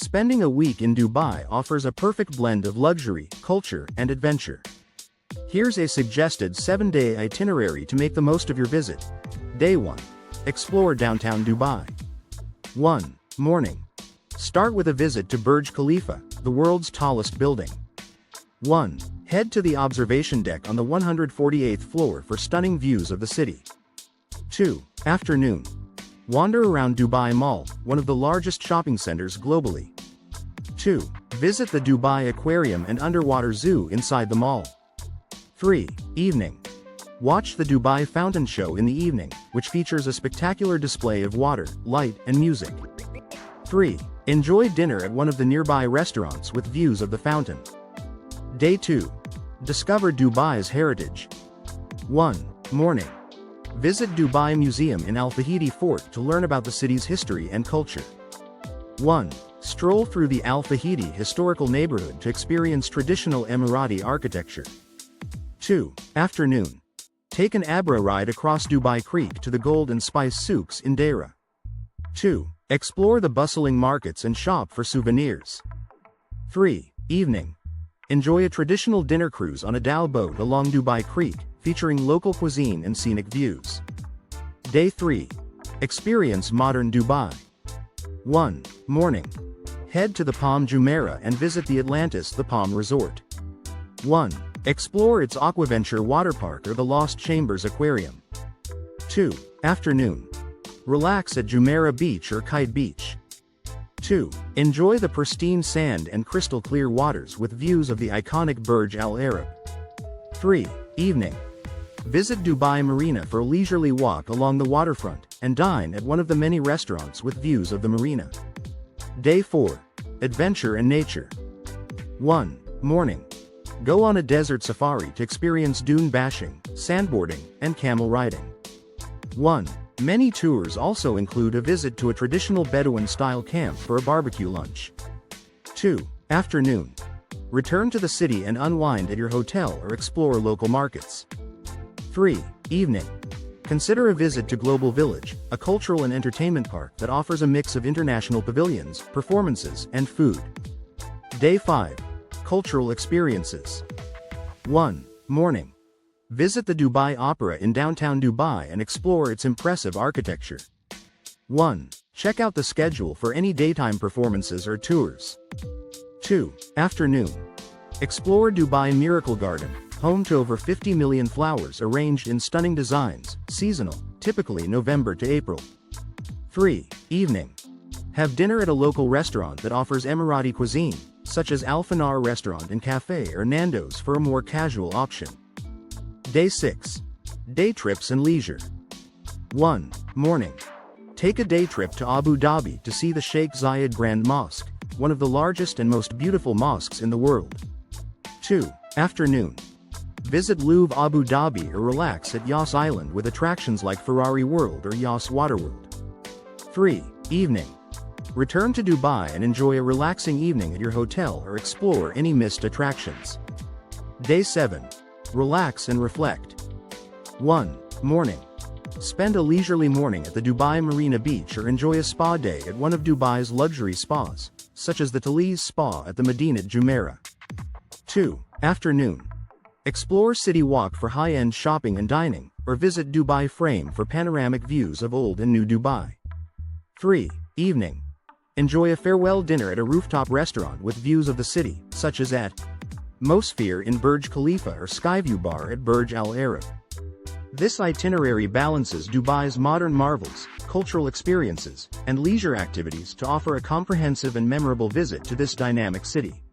Spending a week in Dubai offers a perfect blend of luxury, culture, and adventure. Here's a suggested 7-day itinerary to make the most of your visit. Day 1. Explore downtown Dubai. 1. Morning. Start with a visit to Burj Khalifa, the world's tallest building. 1. Head to the observation deck on the 148th floor for stunning views of the city. 2. Afternoon. Wander around Dubai Mall, one of the largest shopping centers globally. 2. Visit the Dubai Aquarium and underwater zoo inside the mall. 3. Evening. Watch the Dubai Fountain Show in the evening, which features a spectacular display of water, light, and music. 3. Enjoy dinner at one of the nearby restaurants with views of the fountain. Day 2. Discover Dubai's heritage. 1. Morning. Visit Dubai Museum in Al Fahidi Fort to learn about the city's history and culture. 1. Stroll through the Al Fahidi historical neighborhood to experience traditional Emirati architecture. 2. Afternoon. Take an Abra ride across Dubai Creek to the Gold and Spice souks in Deira. 2. Explore the bustling markets and shop for souvenirs. 3. Evening. Enjoy a traditional dinner cruise on a dhow boat along Dubai Creek, featuring local cuisine and scenic views. Day 3. Experience modern Dubai. 1. Morning. Head to the Palm Jumeirah and visit the Atlantis The Palm Resort. 1. Explore its Aquaventure water park or the Lost Chambers Aquarium. 2. Afternoon. Relax at Jumeirah Beach or Kite Beach. 2. Enjoy the pristine sand and crystal clear waters with views of the iconic Burj Al Arab. 3. Evening. Visit Dubai Marina for a leisurely walk along the waterfront, and dine at one of the many restaurants with views of the marina. Day 4. Adventure and nature. 1. Morning. Go on a desert safari to experience dune bashing, sandboarding, and camel riding. 1. Many tours also include a visit to a traditional Bedouin-style camp for a barbecue lunch. 2. Afternoon. Return to the city and unwind at your hotel or explore local markets. 3. Evening. Consider a visit to Global Village, a cultural and entertainment park that offers a mix of international pavilions, performances, and food. Day 5. Cultural experiences. 1. Morning. Visit the Dubai Opera in downtown Dubai and explore its impressive architecture. 1. Check out the schedule for any daytime performances or tours. 2. Afternoon. Explore Dubai Miracle Garden, home to over 50 million flowers arranged in stunning designs, seasonal, typically November to April. 3. Evening. Have dinner at a local restaurant that offers Emirati cuisine, such as Al Fanar Restaurant and Cafe or Nando's for a more casual option. Day 6. Day trips and leisure. 1. Morning. Take a day trip to Abu Dhabi to see the Sheikh Zayed Grand Mosque, one of the largest and most beautiful mosques in the world. 2. Afternoon. Visit Louvre Abu Dhabi or relax at Yas Island with attractions like Ferrari World or Yas Waterworld. 3. Evening. Return to Dubai and enjoy a relaxing evening at your hotel or explore any missed attractions. Day 7. Relax and reflect. 1. Morning. Spend a leisurely morning at the Dubai Marina Beach or enjoy a spa day at one of Dubai's luxury spas, such as the Taliz Spa at the Madinat Jumeirah. 2. Afternoon. Explore City Walk for high-end shopping and dining, or visit Dubai Frame for panoramic views of old and new Dubai. 3. Evening. Enjoy a farewell dinner at a rooftop restaurant with views of the city, such as at Mosphere in Burj Khalifa or Skyview Bar at Burj Al Arab. This itinerary balances Dubai's modern marvels, cultural experiences, and leisure activities to offer a comprehensive and memorable visit to this dynamic city.